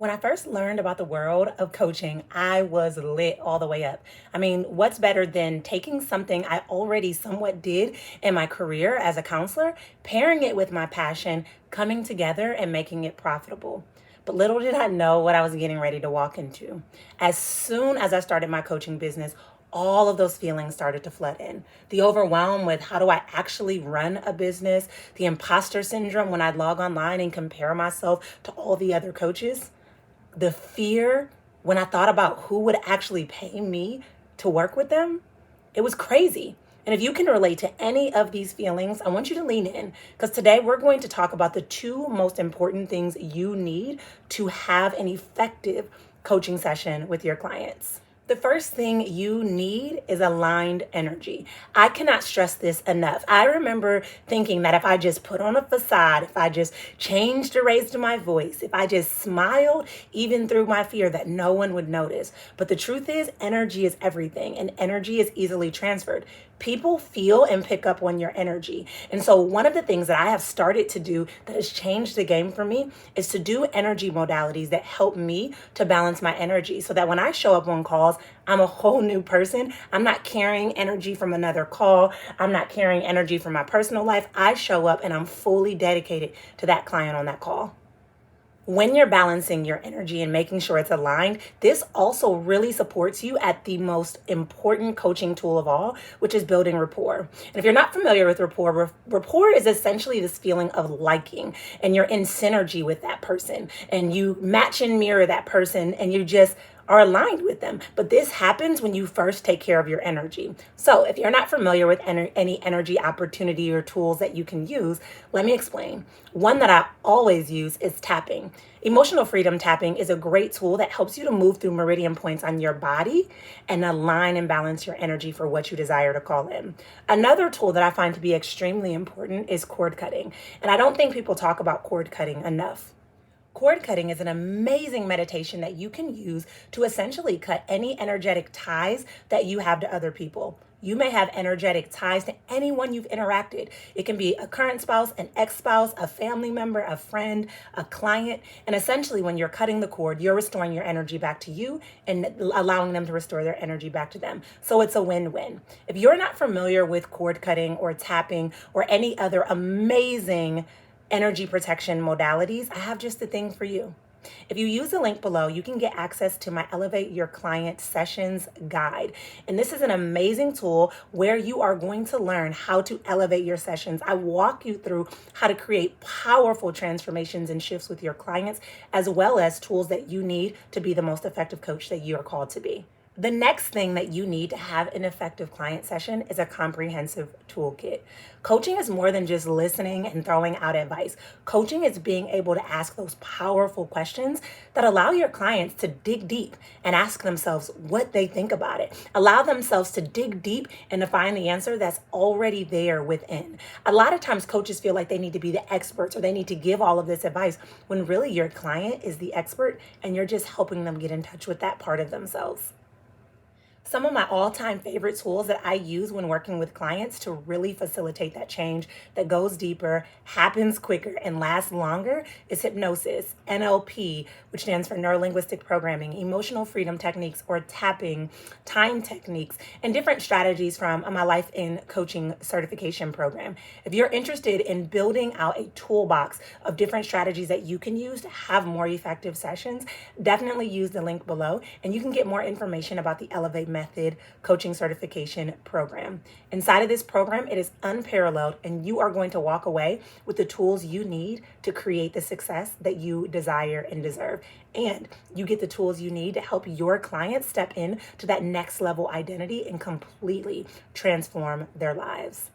When I first learned about the world of coaching, I was lit all the way up. I mean, what's better than taking something I already somewhat did in my career as a counselor, pairing it with my passion, coming together and making it profitable? But little did I know what I was getting ready to walk into. As soon as I started my coaching business, all of those feelings started to flood in. The overwhelm with how do I actually run a business, the imposter syndrome when I log online and compare myself to all the other coaches, the fear when I thought about who would actually pay me to work with them, it was crazy. And if you can relate to any of these feelings, I want you to lean in because today we're going to talk about the two most important things you need to have an effective coaching session with your clients. The first thing you need is aligned energy. I cannot stress this enough. I remember thinking that if I just put on a facade, if I just changed or raised my voice, if I just smiled, even through my fear, that no one would notice. But the truth is, energy is everything, and energy is easily transferred. People feel and pick up on your energy. And so one of the things that I have started to do that has changed the game for me is to do energy modalities that help me to balance my energy so that when I show up on calls, I'm a whole new person. I'm not carrying energy from another call. I'm not carrying energy from my personal life. I show up and I'm fully dedicated to that client on that call. When you're balancing your energy and making sure it's aligned, this also really supports you at the most important coaching tool of all, which is building rapport. And if you're not familiar with rapport, rapport is essentially this feeling of liking, and you're in synergy with that person, and you match and mirror that person, and you just are aligned with them. But this happens when you first take care of your energy. So if you're not familiar with any energy opportunity or tools that you can use, let me explain. One that I always use is tapping. Emotional freedom tapping is a great tool that helps you to move through meridian points on your body and align and balance your energy for what you desire to call in. Another tool that I find to be extremely important is cord cutting. And I don't think people talk about cord cutting enough. Cord cutting is an amazing meditation that you can use to essentially cut any energetic ties that you have to other people. You may have energetic ties to anyone you've interacted. It can be a current spouse, an ex-spouse, a family member, a friend, a client. And essentially, when you're cutting the cord, you're restoring your energy back to you and allowing them to restore their energy back to them. So it's a win-win. If you're not familiar with cord cutting or tapping or any other amazing energy protection modalities, I have just the thing for you. If you use the link below, you can get access to my Elevate Your Client Sessions guide. And this is an amazing tool where you are going to learn how to elevate your sessions. I walk you through how to create powerful transformations and shifts with your clients, as well as tools that you need to be the most effective coach that you are called to be. The next thing that you need to have an effective client session is a comprehensive toolkit. Coaching is more than just listening and throwing out advice. Coaching is being able to ask those powerful questions that allow your clients to dig deep and ask themselves what they think about it. Allow themselves to dig deep and to find the answer that's already there within. A lot of times coaches feel like they need to be the experts or they need to give all of this advice when really your client is the expert and you're just helping them get in touch with that part of themselves. Some of my all-time favorite tools that I use when working with clients to really facilitate that change that goes deeper, happens quicker, and lasts longer is hypnosis, NLP, which stands for neuro-linguistic programming, emotional freedom techniques, or tapping, time techniques, and different strategies from my Life in Coaching certification program. If you're interested in building out a toolbox of different strategies that you can use to have more effective sessions, definitely use the link below, and you can get more information about the Elevate Method coaching certification program. Inside of this program, it is unparalleled, and you are going to walk away with the tools you need to create the success that you desire and deserve. And you get the tools you need to help your clients step in to that next level identity and completely transform their lives.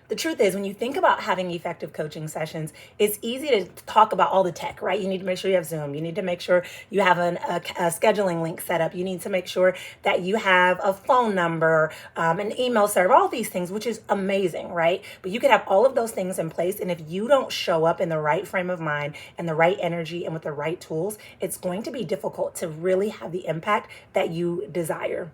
The truth is, when you think about having effective coaching sessions, it's easy to talk about all the tech, right? You need to make sure you have Zoom. You need to make sure you have a scheduling link set up. You need to make sure that you have a phone number, an email server, all these things, which is amazing, right? But you can have all of those things in place. And if you don't show up in the right frame of mind and the right energy and with the right tools, it's going to be difficult to really have the impact that you desire.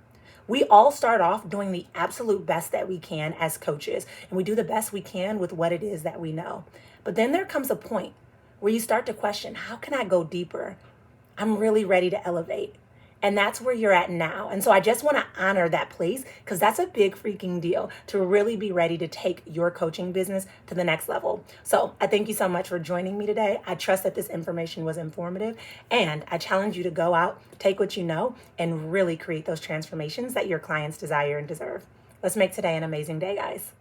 We all start off doing the absolute best that we can as coaches, and we do the best we can with what it is that we know. But then there comes a point where you start to question, how can I go deeper? I'm really ready to elevate. And that's where you're at now. And so I just want to honor that place, because that's a big freaking deal to really be ready to take your coaching business to the next level. So I thank you so much for joining me today. I trust that this information was informative, and I challenge you to go out, take what you know, and really create those transformations that your clients desire and deserve. Let's make today an amazing day, guys.